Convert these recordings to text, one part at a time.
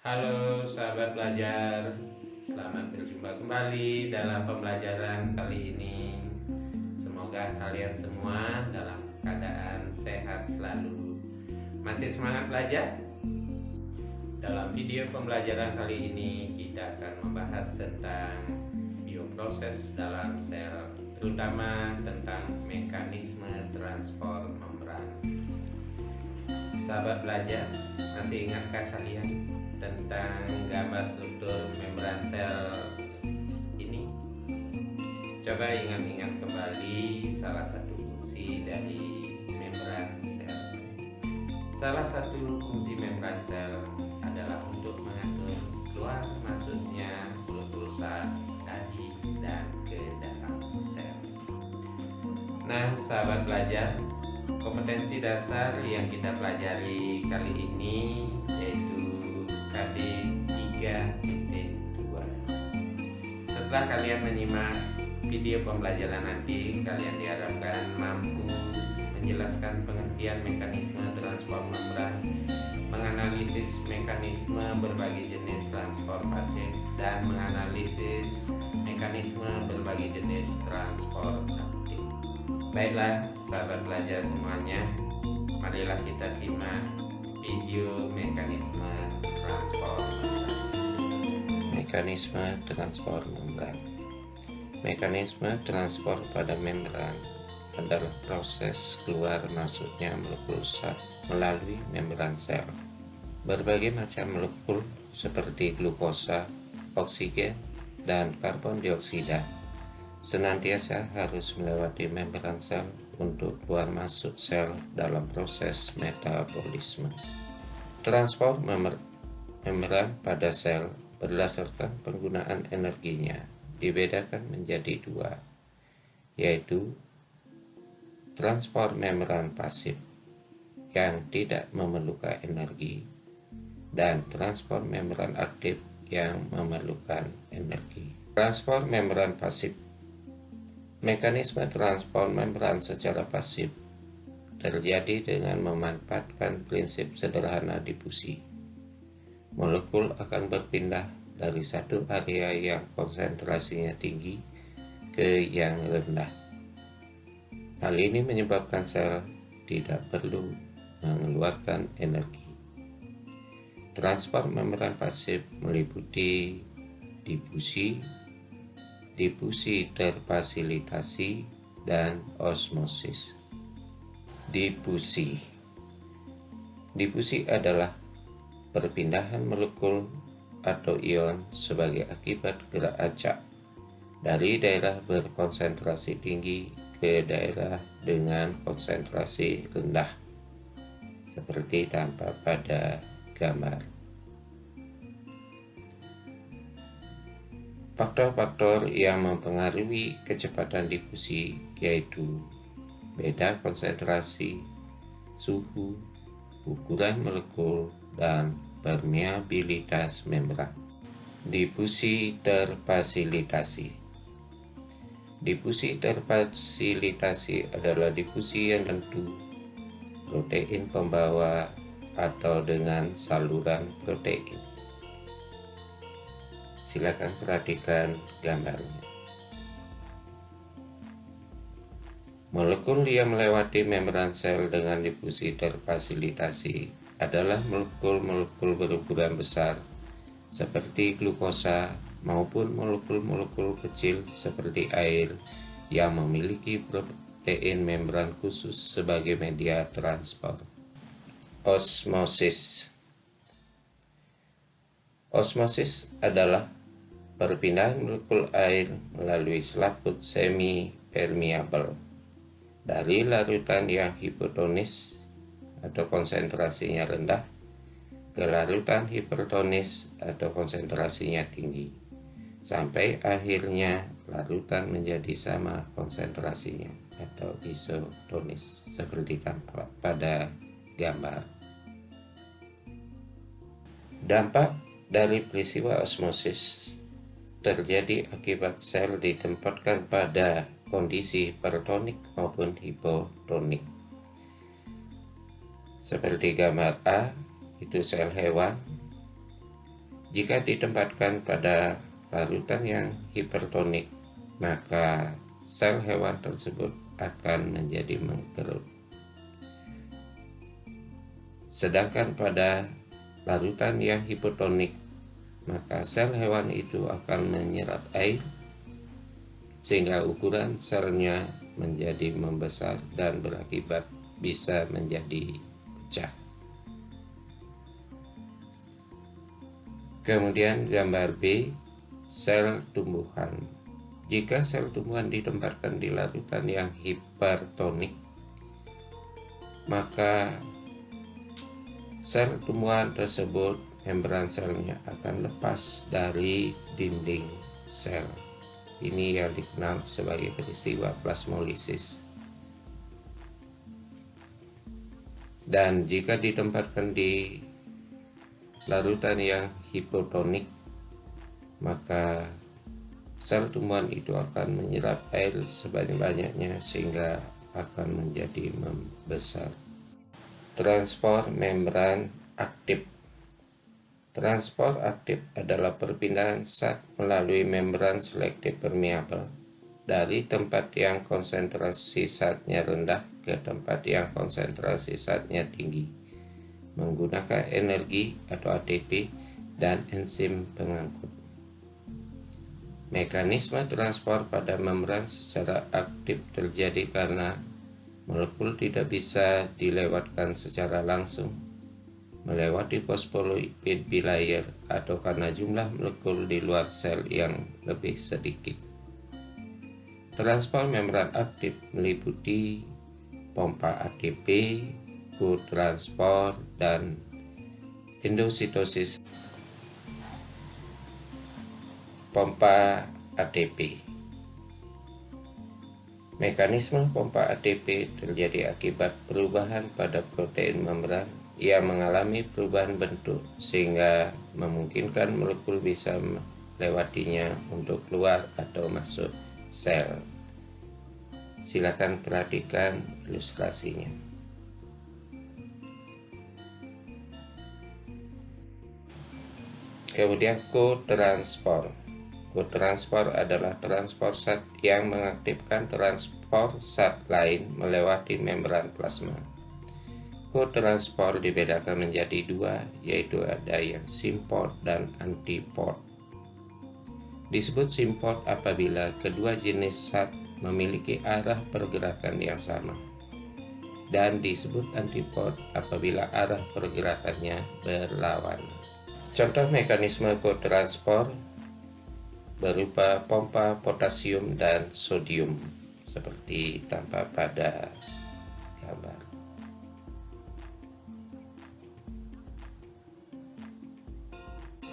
Halo sahabat belajar, selamat berjumpa kembali dalam pembelajaran kali ini. Semoga kalian semua dalam keadaan sehat selalu. Masih semangat belajar? Dalam video pembelajaran kali ini kita akan membahas tentang bioproses dalam sel, terutama tentang mekanisme transport membran. Sahabat belajar, masih ingatkah kalian tentang gambar struktur membran sel ini? Coba ingat-ingat kembali salah satu fungsi dari membran sel. Salah satu fungsi membran sel adalah untuk mengatur keluar masuknya glukosa dari dan ke dalam sel. Nah, sahabat belajar, kompetensi dasar yang kita pelajari kali ini yaitu KD 3.2. Setelah kalian menyimak video pembelajaran nanti, kalian diharapkan mampu menjelaskan pengertian mekanisme transport membran, menganalisis mekanisme berbagai jenis transport pasif, dan menganalisis mekanisme berbagai jenis transport aktif. Baiklah sahabat belajar semuanya, marilah kita simak video mekanisme transport membran. Mekanisme transport membran. Mekanisme transport pada membran adalah proses keluar masuknya molekul zat melalui membran sel. Berbagai macam molekul seperti glukosa, oksigen, dan karbon dioksida senantiasa harus melewati membran sel untuk keluar masuk sel dalam proses metabolisme. Transport membran pada sel berdasarkan penggunaan energinya dibedakan menjadi dua, yaitu transport membran pasif yang tidak memerlukan energi dan transport membran aktif yang memerlukan energi. Transport membran pasif. Mekanisme transport membran secara pasif terjadi dengan memanfaatkan prinsip sederhana difusi. Molekul akan berpindah dari satu area yang konsentrasinya tinggi ke yang rendah. Hal ini menyebabkan sel tidak perlu mengeluarkan energi. Transport membran pasif meliputi difusi terfasilitasi, dan osmosis. Difusi adalah perpindahan molekul atau ion sebagai akibat gerak acak dari daerah berkonsentrasi tinggi ke daerah dengan konsentrasi rendah, seperti tampak pada gambar. Faktor-faktor yang mempengaruhi kecepatan difusi yaitu beda konsentrasi, suhu, ukuran molekul, dan permeabilitas membran. Difusi terfasilitasi. Difusi terfasilitasi adalah difusi yang tentu protein pembawa atau dengan saluran protein. Silakan perhatikan gambarnya. Molekul yang melewati membran sel dengan difusi terfasilitasi adalah molekul-molekul berukuran besar seperti glukosa maupun molekul-molekul kecil seperti air yang memiliki protein membran khusus sebagai media transport. Osmosis. Osmosis adalah perpindahan molekul air melalui selaput semi-permeable dari larutan yang hipotonis atau konsentrasinya rendah ke larutan hipertonis atau konsentrasinya tinggi, sampai akhirnya larutan menjadi sama konsentrasinya atau isotonis seperti tampak pada gambar. Dampak dari peristiwa osmosis terjadi akibat sel ditempatkan pada kondisi hipertonik maupun hipotonik. Seperti gambar A, itu sel hewan, Jika ditempatkan pada larutan yang hipertonik, maka sel hewan tersebut akan menjadi mengkerut. Sedangkan pada larutan yang hipotonik, maka sel hewan itu akan menyerap air sehingga ukuran selnya menjadi membesar dan berakibat bisa menjadi pecah. Kemudian gambar B, sel tumbuhan. Jika sel tumbuhan ditempatkan di larutan yang hipertonik, maka sel tumbuhan tersebut membran selnya akan lepas dari dinding sel. Ini yang dikenal sebagai peristiwa plasmolisis. Dan jika ditempatkan di larutan yang hipotonik, maka sel tumbuhan itu akan menyerap air sebanyak-banyaknya sehingga akan menjadi membesar. Transport membran aktif. Transport aktif adalah perpindahan zat melalui membran selektif permeabel dari tempat yang konsentrasi zatnya rendah ke tempat yang konsentrasi zatnya tinggi menggunakan energi atau ATP dan enzim pengangkut. Mekanisme transport pada membran secara aktif terjadi karena molekul tidak bisa dilewatkan secara langsung melewati fosfolipid bilayer atau karena jumlah molekul di luar sel yang lebih sedikit. Transport membran aktif meliputi pompa ATP, kotransport, dan endositosis. Pompa ATP. Mekanisme pompa ATP terjadi akibat perubahan pada protein membran. Ia mengalami perubahan bentuk sehingga memungkinkan molekul bisa melewatinya untuk keluar atau masuk sel. Silakan perhatikan ilustrasinya. Kemudian kotransport. Kotransport adalah transport zat yang mengaktifkan transport zat lain melewati membran plasma. Kotransport dibedakan menjadi dua, yaitu ada yang symport dan antiport. Disebut symport apabila kedua jenis zat memiliki arah pergerakan yang sama, dan disebut antiport apabila arah pergerakannya berlawanan. Contoh mekanisme kotransport berupa pompa potasium dan sodium, seperti tampak pada gambar.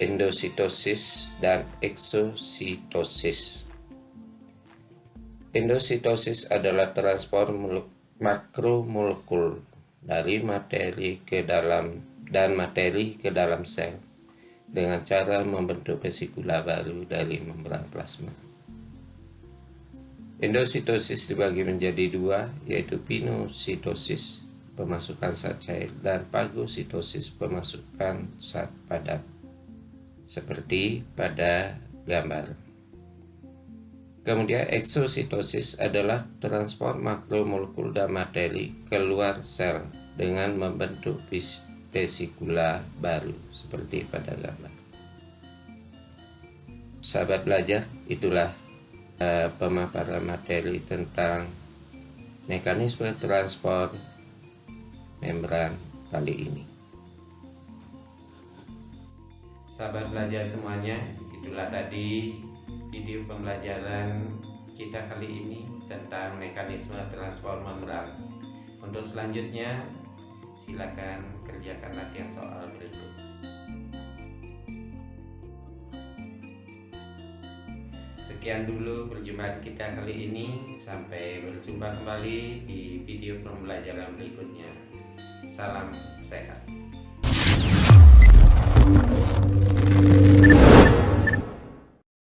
Endositosis dan eksositosis. Endositosis adalah transport makromolekul dari materi ke dalam sel dengan cara membentuk vesikula baru dari membran plasma. Endositosis dibagi menjadi dua, yaitu pinositosis, pemasukan zat cair, dan fagositosis, pemasukan zat padat, seperti pada gambar. Kemudian eksositosis adalah transport makromolekul dan materi keluar sel dengan membentuk vesikula baru, seperti pada gambar. Sahabat belajar, itulah pemaparan materi tentang mekanisme transport membran kali ini. Sahabat belajar semuanya, itulah tadi video pembelajaran kita kali ini tentang mekanisme transport membran. Untuk selanjutnya, silakan kerjakan latihan soal berikut. Sekian dulu perjumpaan kita kali ini. Sampai berjumpa kembali di video pembelajaran berikutnya. Salam sehat.